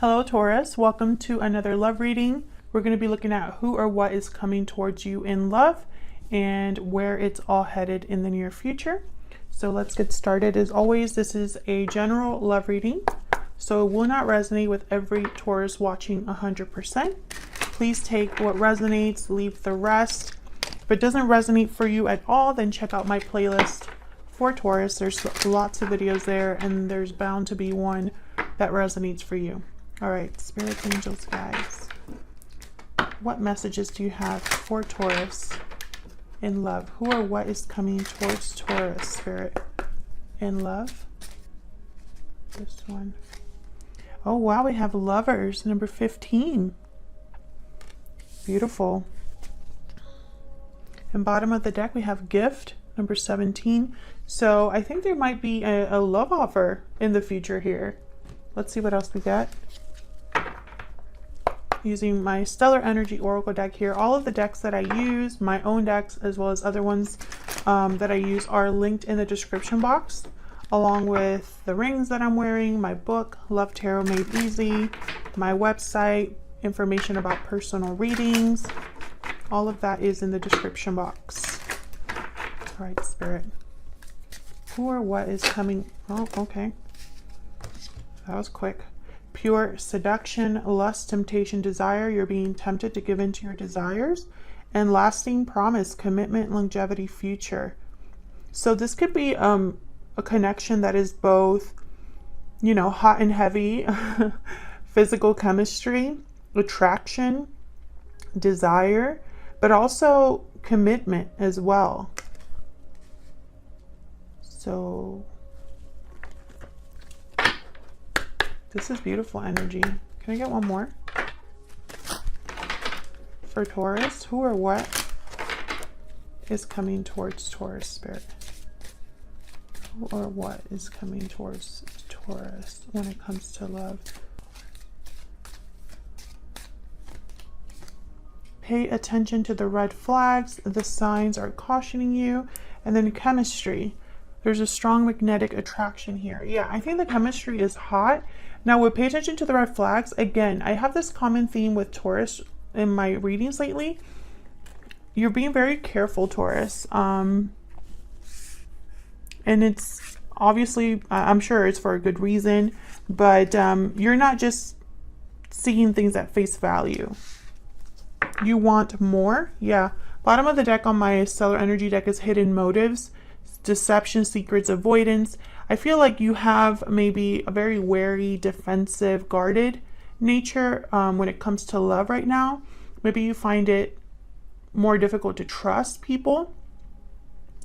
Hello Taurus, welcome to another love reading. We're going to be looking at who or what is coming towards you in love and where it's all headed in the near future. So let's get started. As always, this is a general love reading, so it will not resonate with every Taurus watching 100%. Please take what resonates, leave the rest. If it doesn't resonate for you at all, then check out my playlist for Taurus. There's lots of videos there, and there's bound to be one that resonates for you. All right, spirits, angels, guides. What messages do you have for Taurus in love? Who or what is coming towards Taurus, spirit, in love? This one. Oh, wow, we have lovers, number 15. Beautiful. And bottom of the deck, we have gift, number 17. So I think there might be a love offer in the future here. Let's see what else we got. Using my Stellar Energy Oracle deck here. All of the decks that I use, my own decks as well as other ones that I use, are linked in the description box, along with the rings that I'm wearing, my book, Love Tarot Made Easy, my website, information about personal readings. All of that is in the description box. All right, spirit. Who or what is coming? Oh, okay. That was quick. Pure seduction, lust, temptation, desire. You're being tempted to give into your desires. And lasting promise, commitment, longevity, future. So this could be a connection that is both, you know, hot and heavy, physical chemistry, attraction, desire, but also commitment as well. So this is beautiful energy. Can I get one more? For Taurus, who or what is coming towards Taurus, spirit? Who or what is coming towards Taurus when it comes to love? Pay attention to the red flags. The signs are cautioning you. And then chemistry. There's a strong magnetic attraction here. Yeah, I think the chemistry is hot. Now, we'll pay attention to the red flags. Again, I have this common theme with Taurus in my readings lately. You're being very careful, Taurus. And it's obviously, I'm sure it's for a good reason, but you're not just seeing things at face value. You want more. Yeah. Bottom of the deck on my Stellar Energy deck is hidden motives, deception, secrets, avoidance. I feel like you have maybe a very wary, defensive, guarded nature when it comes to love right now. Maybe you find it more difficult to trust people.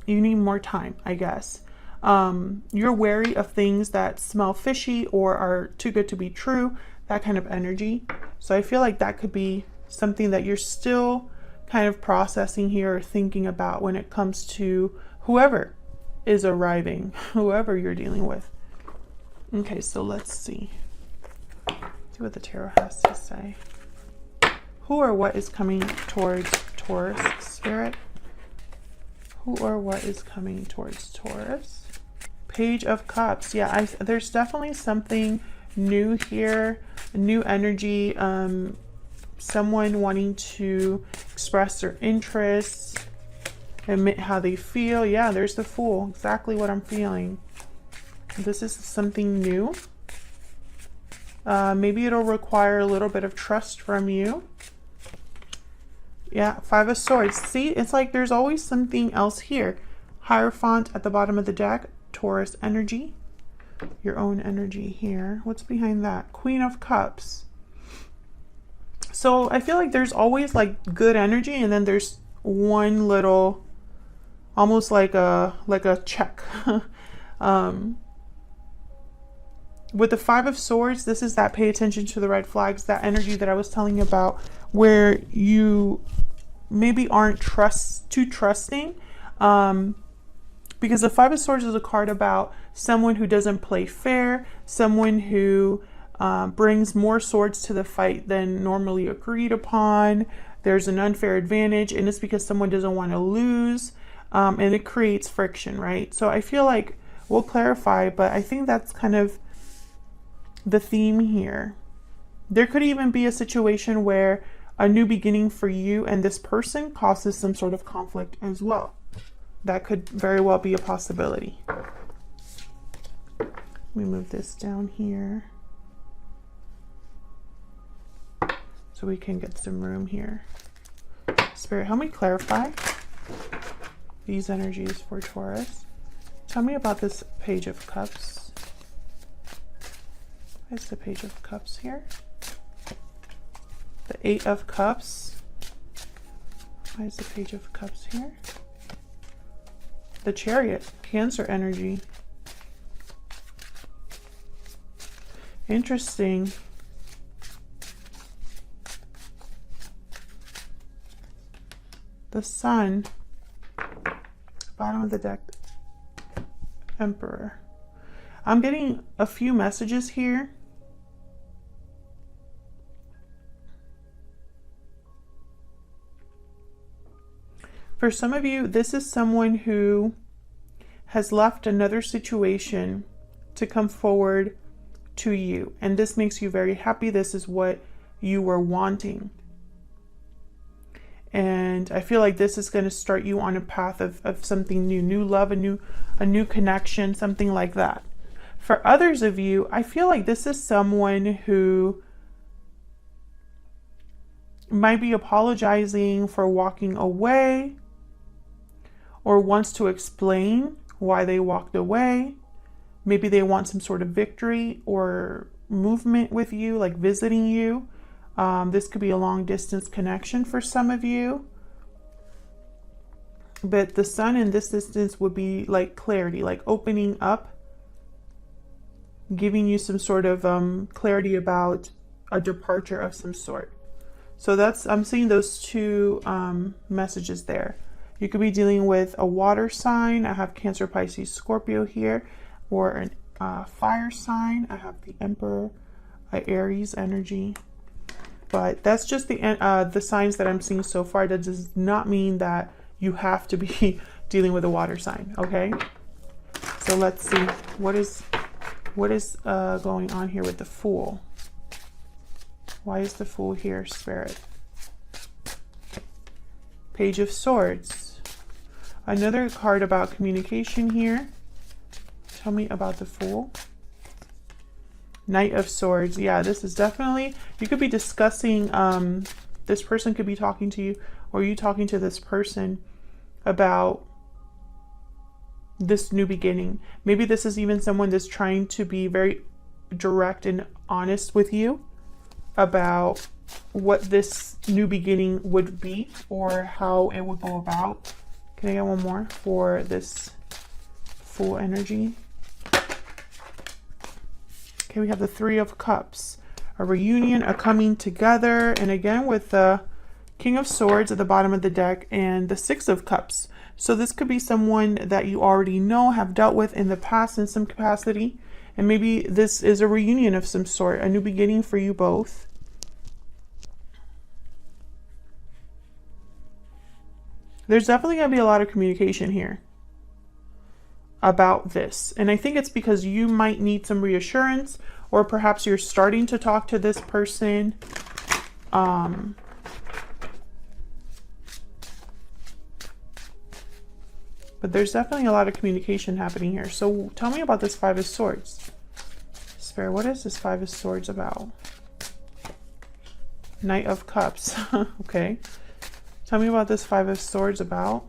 You need more time, I guess. You're wary of things that smell fishy or are too good to be true, that kind of energy. So I feel like that could be something that you're still kind of processing here or thinking about when it comes to whoever is arriving, whoever you're dealing with. Okay, so let's see what the tarot has to say. Who or what is coming towards Taurus, spirit? Who or what is coming towards Taurus? Page of Cups. Yeah, there's definitely something new here, new energy, someone wanting to express their interests, admit how they feel. Yeah, there's the Fool. Exactly what I'm feeling. This is something new. Maybe it'll require a little bit of trust from you. Yeah, Five of Swords. See, it's like there's always something else here. Hierophant at the bottom of the deck. Taurus energy. Your own energy here. What's behind that? Queen of Cups. So I feel like there's always like good energy, and then there's one little, almost like a check. With the Five of Swords, this is that pay attention to the red flags, that energy that I was telling you about, where you maybe aren't too trusting. Because the Five of Swords is a card about someone who doesn't play fair, someone who brings more swords to the fight than normally agreed upon. There's an unfair advantage, and it's because someone doesn't want to lose, and it creates friction, right? So I feel like we'll clarify, but I think that's kind of the theme here. There could even be a situation where a new beginning for you and this person causes some sort of conflict as well. That could very well be a possibility. Let me move this down here so we can get some room here. Spirit, help me clarify these energies for Taurus. Tell me about this Page of Cups. Where's the Page of Cups here? The Eight of Cups. Why is the Page of Cups here? The Chariot, Cancer energy. Interesting. The Sun, bottom of the deck, Emperor. I'm getting a few messages here. For some of you, this is someone who has left another situation to come forward to you. And this makes you very happy. This is what you were wanting. And I feel like this is going to start you on a path of something new, new love, a new connection, something like that. For others of you, I feel like this is someone who might be apologizing for walking away, or wants to explain why they walked away. Maybe they want some sort of victory or movement with you, like visiting you. This could be a long distance connection for some of you. But the Sun in this instance would be like clarity, like opening up, giving you some sort of clarity about a departure of some sort. So I'm seeing those two messages there. You could be dealing with a water sign. I have Cancer, Pisces, Scorpio here, or a fire sign. I have the Emperor, Aries energy. But that's just the signs that I'm seeing so far. That does not mean that you have to be dealing with a water sign, okay? So let's see, what is going on here with the Fool? Why is the Fool here, Spirit? Page of Swords. Another card about communication here. Tell me about the Fool. Knight of Swords. Yeah, this is definitely, you could be discussing, this person could be talking to you, or you talking to this person about this new beginning. Maybe this is even someone that's trying to be very direct and honest with you about what this new beginning would be or how it would go about. Can I get one more for this Fool energy? Okay, we have the Three of Cups, a reunion, a coming together, and again with the King of Swords at the bottom of the deck and the Six of Cups. So this could be someone that you already know, have dealt with in the past in some capacity, and maybe this is a reunion of some sort, a new beginning for you both. There's definitely going to be a lot of communication here about this. And I think it's because you might need some reassurance, or perhaps you're starting to talk to this person. But there's definitely a lot of communication happening here. So tell me about this Five of Swords. Spirit, what is this Five of Swords about? Knight of Cups. Okay. Tell me about this Five of Swords about.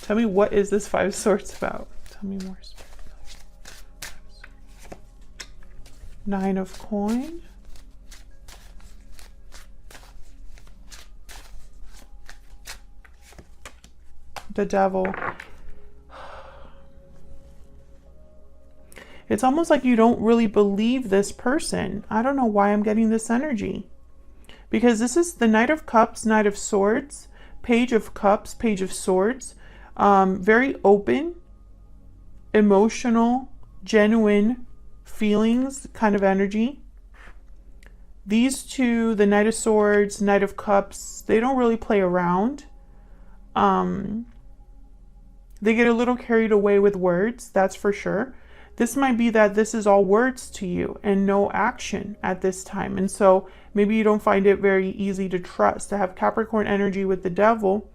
Tell me, what is this Five of Swords about? Tell me more. Nine of Coin. The Devil. It's almost like you don't really believe this person. I don't know why I'm getting this energy. Because this is the Knight of Cups, Knight of Swords, Page of Cups, Page of Swords. Very open, emotional, genuine feelings kind of energy. These two, the Knight of Swords, Knight of Cups, they don't really play around. They get a little carried away with words, that's for sure. This might be that this is all words to you and no action at this time. And so maybe you don't find it very easy to trust. To have Capricorn energy with the devil,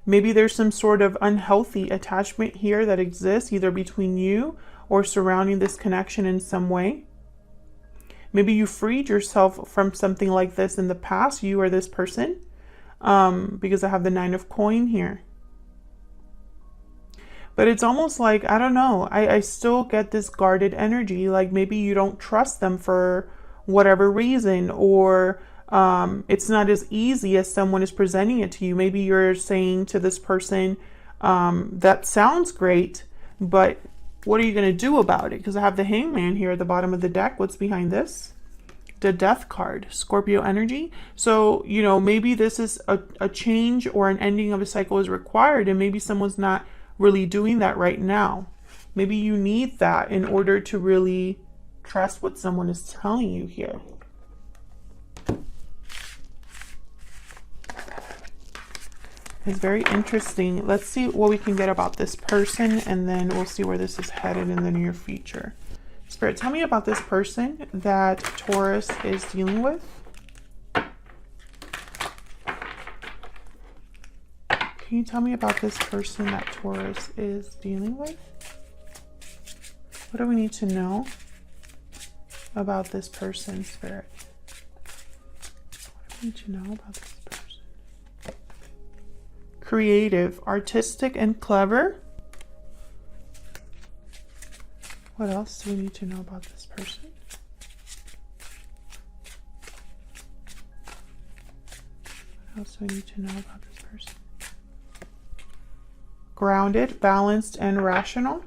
maybe there's some sort of unhealthy attachment here that exists either between you or surrounding this connection in some way. Maybe you freed yourself from something like this in the past, you or this person, because I have the 9 of coin here. But it's almost like, I don't know, I still get this guarded energy. Like maybe you don't trust them for whatever reason, or it's not as easy as someone is presenting it to you. Maybe you're saying to this person, that sounds great, but what are you going to do about it? Because I have the Hangman here at the bottom of the deck. What's behind this? The Death card, Scorpio energy. So, you know, maybe this is a change or an ending of a cycle is required, and maybe someone's not really doing that right now. Maybe you need that in order to really trust what someone is telling you here. It's very interesting. Let's see what we can get about this person, and then we'll see where this is headed in the near future. Spirit, tell me about this person that Taurus is dealing with. Can you tell me about this person that Taurus is dealing with? What do we need to know about this person, Spirit? What do we need to know about this person? Creative, artistic, and clever. What else do we need to know about this person? What else do we need to know about this person? Grounded, balanced, and rational.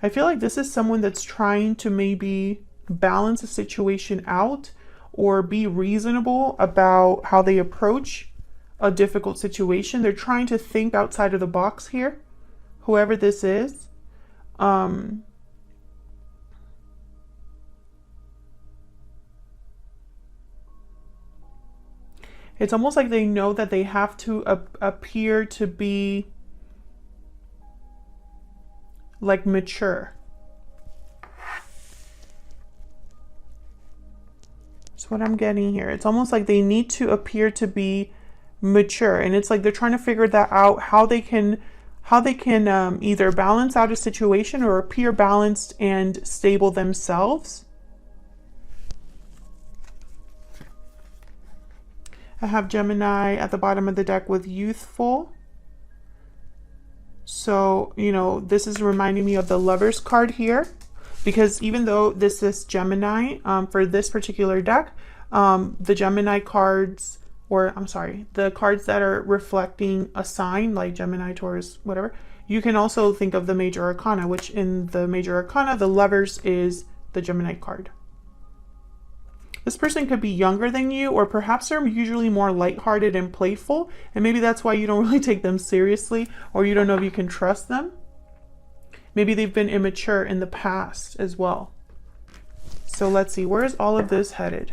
I feel like this is someone that's trying to maybe balance a situation out or be reasonable about how they approach a difficult situation. They're trying to think outside of the box here, whoever this is. It's almost like they know that they have to appear to be like mature. That's what I'm getting here. It's almost like they need to appear to be mature, and it's like they're trying to figure that out, how they can either balance out a situation or appear balanced and stable themselves. I have Gemini at the bottom of the deck with youthful. So, you know, this is reminding me of the Lovers card here, because even though this is Gemini, for this particular deck, the Gemini cards, or I'm sorry, the cards that are reflecting a sign like Gemini, Taurus, whatever, you can also think of the major arcana, which in the major arcana, the Lovers is the Gemini card. This person could be younger than you, or perhaps they're usually more lighthearted and playful, and maybe that's why you don't really take them seriously, or you don't know if you can trust them. Maybe they've been immature in the past as well. So let's see, where is all of this headed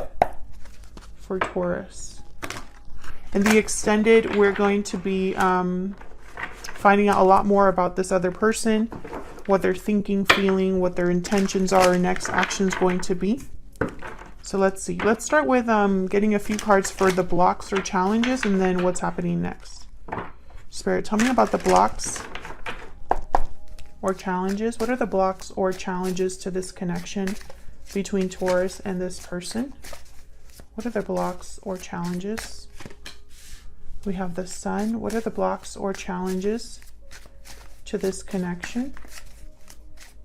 for Taurus? In the extended, we're going to be finding out a lot more about this other person, what they're thinking, feeling, what their intentions are, and next action's going to be. So let's see. Let's start with getting a few cards for the blocks or challenges, and then what's happening next. Spirit, tell me about the blocks or challenges. What are the blocks or challenges to this connection between Taurus and this person? What are the blocks or challenges? We have the Sun. What are the blocks or challenges to this connection?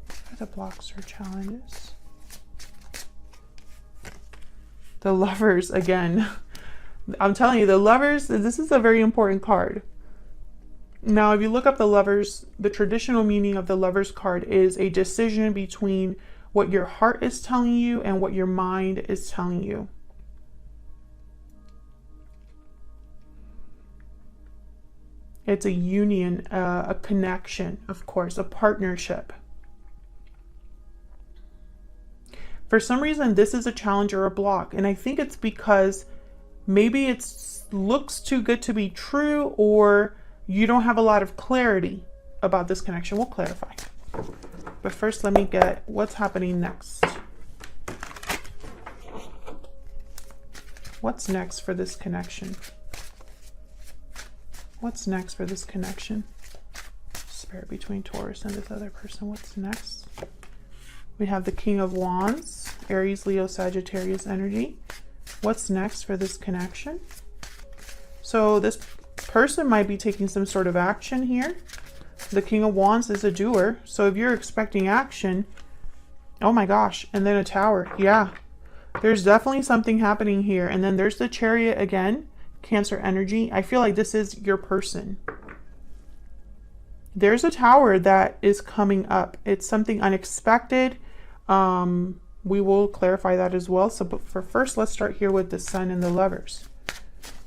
What are the blocks or challenges? The Lovers again. I'm telling you, the Lovers, this is a very important card. Now, if you look up the Lovers, the traditional meaning of the Lovers card is a decision between what your heart is telling you and what your mind is telling you. It's a union, a connection, of course, a partnership. For some reason, this is a challenge or a block, and I think it's because maybe it looks too good to be true, or you don't have a lot of clarity about this connection. We'll clarify. But first, let me get what's happening next. What's next for this connection? What's next for this connection? Spirit, between Taurus and this other person, what's next? We have the King of Wands, Aries, Leo, Sagittarius energy. What's next for this connection? So this person might be taking some sort of action here. The King of Wands is a doer. So if you're expecting action, oh my gosh, and then a Tower. Yeah, there's definitely something happening here. And then there's the Chariot again, Cancer energy. I feel like this is your person. There's a Tower that is coming up. It's something unexpected. We will clarify that as well. So, but for first, let's start here with the Sun and the Lovers.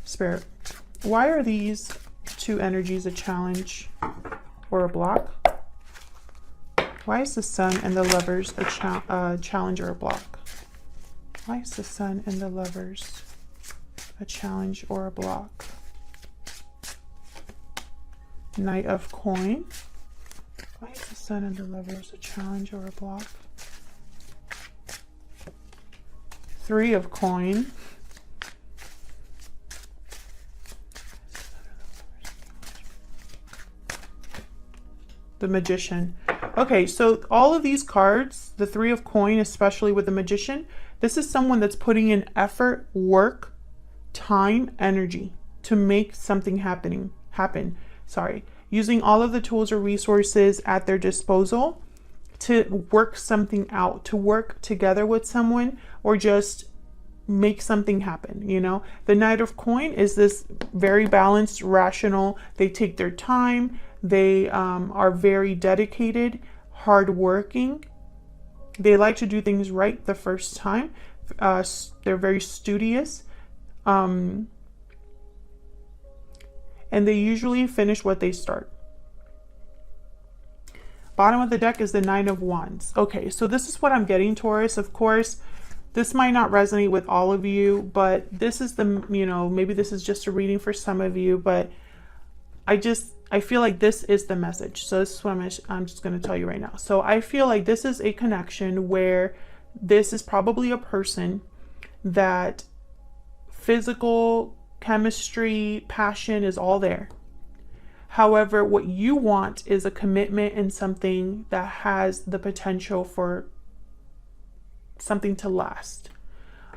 Spirit, why are these two energies a challenge or a block? Why is the Sun and the Lovers a challenge or a block? Why is the Sun and the Lovers a challenge or a block? Knight of Coin. Why is the Sun and the Lovers a challenge or a block? Three of Coin. The Magician. Okay, so all of these cards, the Three of Coin, especially with the Magician, this is someone that's putting in effort, work, time, energy to make something happen. Using all of the tools or resources at their disposal to work something out, to work together with someone, or just make something happen. You know, the Knight of Coin is this very balanced, rational. They take their time. They are very dedicated, hardworking. They like to do things right the first time. They're very studious. And they usually finish what they start. Bottom of the deck is the Nine of Wands. Okay, so this is what I'm getting, Taurus. Of course, this might not resonate with all of you, but this is the, you know, maybe this is just a reading for some of you, but I feel like this is the message. So this is what I'm just going to tell you right now. So I feel like this is a connection where this is probably a person that physical chemistry, passion is all there. However, what you want is a commitment and something that has the potential for something to last.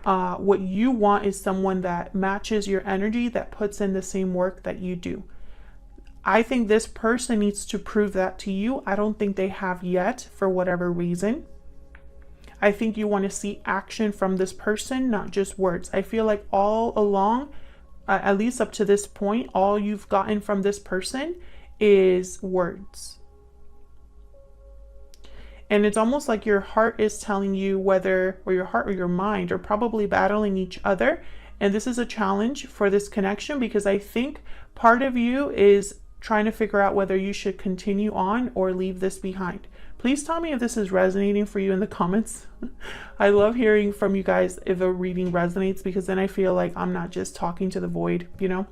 What you want is someone that matches your energy, that puts in the same work that you do. I think this person needs to prove that to you. I don't think they have yet, for whatever reason. I think you want to see action from this person, not just words. I feel like all along, at least up to this point, all you've gotten from this person is words. And it's almost like your heart is telling you whether, or your heart or your mind are probably battling each other. And this is a challenge for this connection, because I think part of you is trying to figure out whether you should continue on or leave this behind. Please tell me if this is resonating for you in the comments. I love hearing from you guys if a reading resonates, because then I feel like I'm not just talking to the void, you know?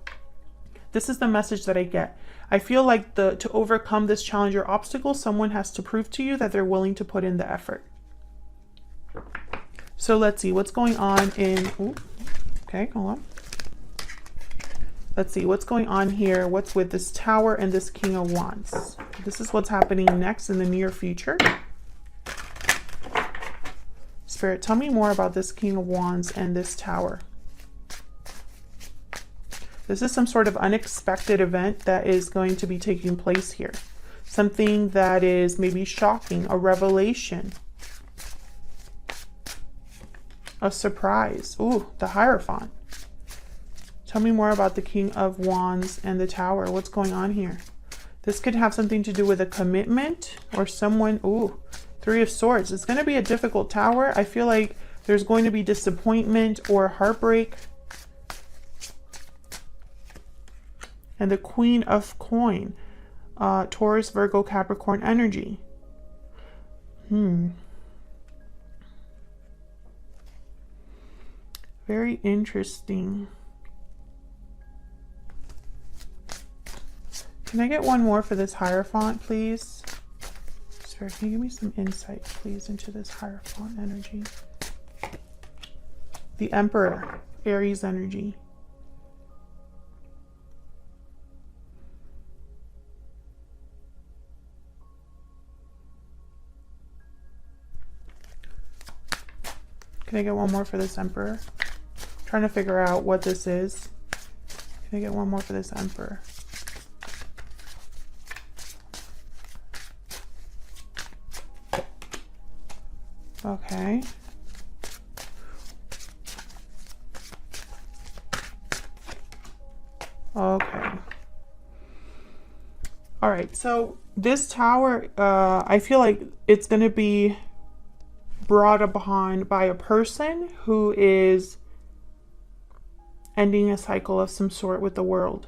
This is the message that I get. I feel like to overcome this challenge or obstacle, someone has to prove to you that they're willing to put in the effort. So let's see what's going on in, okay, hold on. Let's see what's going on here. What's with this Tower and this King of Wands? This is what's happening next in the near future. Spirit, tell me more about this King of Wands and this Tower. This is some sort of unexpected event that is going to be taking place here. Something that is maybe shocking, a revelation, a surprise. Ooh, the Hierophant. Tell me more about the King of Wands and the Tower. What's going on here? This could have something to do with a commitment or someone. Ooh, Three of Swords. It's going to be a difficult Tower. I feel like there's going to be disappointment or heartbreak. And the Queen of Coin. Taurus, Virgo, Capricorn energy. Very interesting. Can I get one more for this Hierophant, please? Spirit, can you give me some insight, please, into this Hierophant energy? The Emperor, Aries energy. Can I get one more for this Emperor? I'm trying to figure out what this is. Can I get one more for this Emperor? Okay. Okay. All right. So this Tower, I feel like it's going to be brought upon by a person who is ending a cycle of some sort with the world.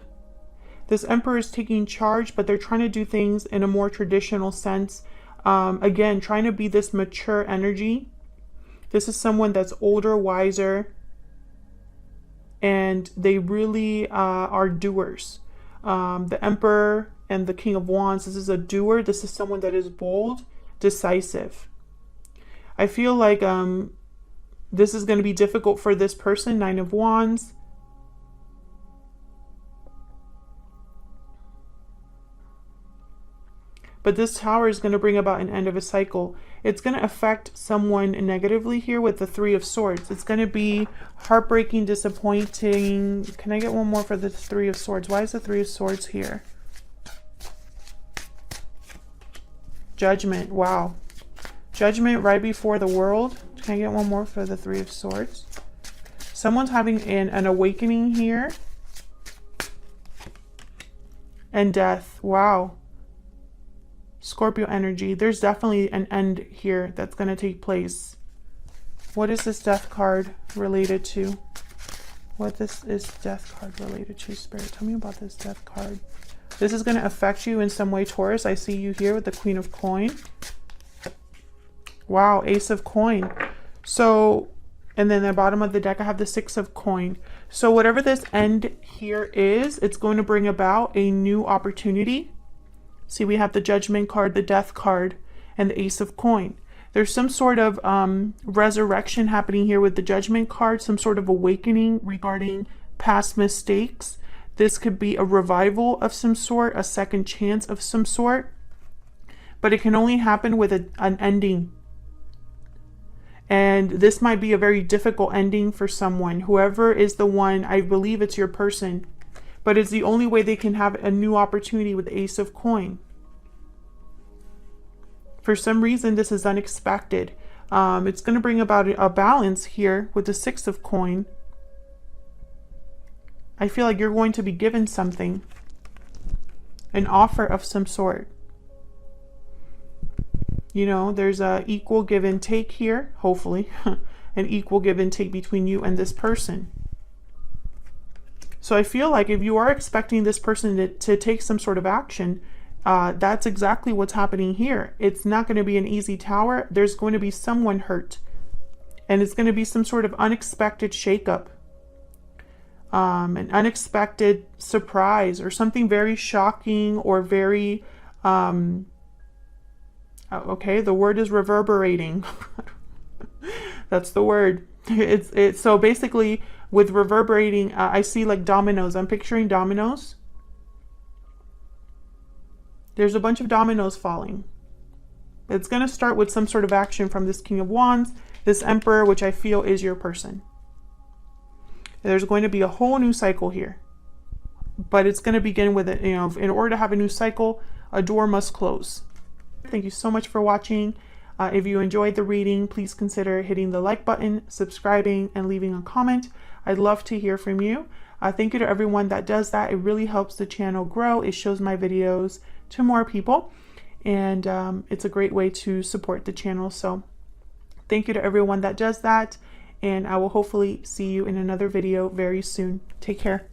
This Emperor is taking charge, but they're trying to do things in a more traditional sense. Again, trying to be this mature energy. This is someone that's older, wiser, and they really are doers. The Emperor and the King of Wands, this is a doer. This is someone that is bold, decisive. I feel like this is going to be difficult for this person, Nine of Wands. But this Tower is going to bring about an end of a cycle. It's going to affect someone negatively here with the Three of Swords. It's going to be heartbreaking, disappointing. Can I get one more for the Three of Swords? Why is the Three of Swords here? Judgment. Wow. Judgment right before the world. Can I get one more for the Three of Swords? Someone's having an awakening here. And death. Wow. Scorpio energy. There's definitely an end here that's going to take place. What is this death card related to? What this is death card related to, Spirit? Tell me about this death card. This is going to affect you in some way, Taurus. I see you here with the Queen of Coin. Wow, Ace of Coin. So, and then the bottom of the deck, I have the Six of Coin. So whatever this end here is, it's going to bring about a new opportunity. See, we have the Judgment card, the Death card, and the Ace of Coin. There's some sort of resurrection happening here with the Judgment card, some sort of awakening regarding past mistakes. This could be a revival of some sort, a second chance of some sort. But it can only happen with an ending. And this might be a very difficult ending for someone. Whoever is the one, I believe it's your person. But it's the only way they can have a new opportunity with the Ace of Coin. For some reason, this is unexpected. It's going to bring about a balance here with the Six of Coin. I feel like you're going to be given something. An offer of some sort. You know, there's a equal give and take here, hopefully. An equal give and take between you and this person. So I feel like if you are expecting this person to take some sort of action, that's exactly what's happening here. It's not going to be an easy Tower. There's going to be someone hurt. And it's going to be some sort of unexpected shakeup. An unexpected surprise or something very shocking or very... okay, the word is reverberating. That's the word. It's so basically with reverberating, I see like dominoes. I'm picturing dominoes. There's a bunch of dominoes falling. It's going to start with some sort of action from this King of Wands, this Emperor, which I feel is your person. There's going to be a whole new cycle here. But it's going to begin with it, you know, in order to have a new cycle, a door must close. Thank you so much for watching. If you enjoyed the reading, please consider hitting the like button, subscribing, and leaving a comment. I'd love to hear from you. Thank you to everyone that does that. It really helps the channel grow. It shows my videos to more people, and it's a great way to support the channel. So thank you to everyone that does that, and I will hopefully see you in another video very soon. Take care.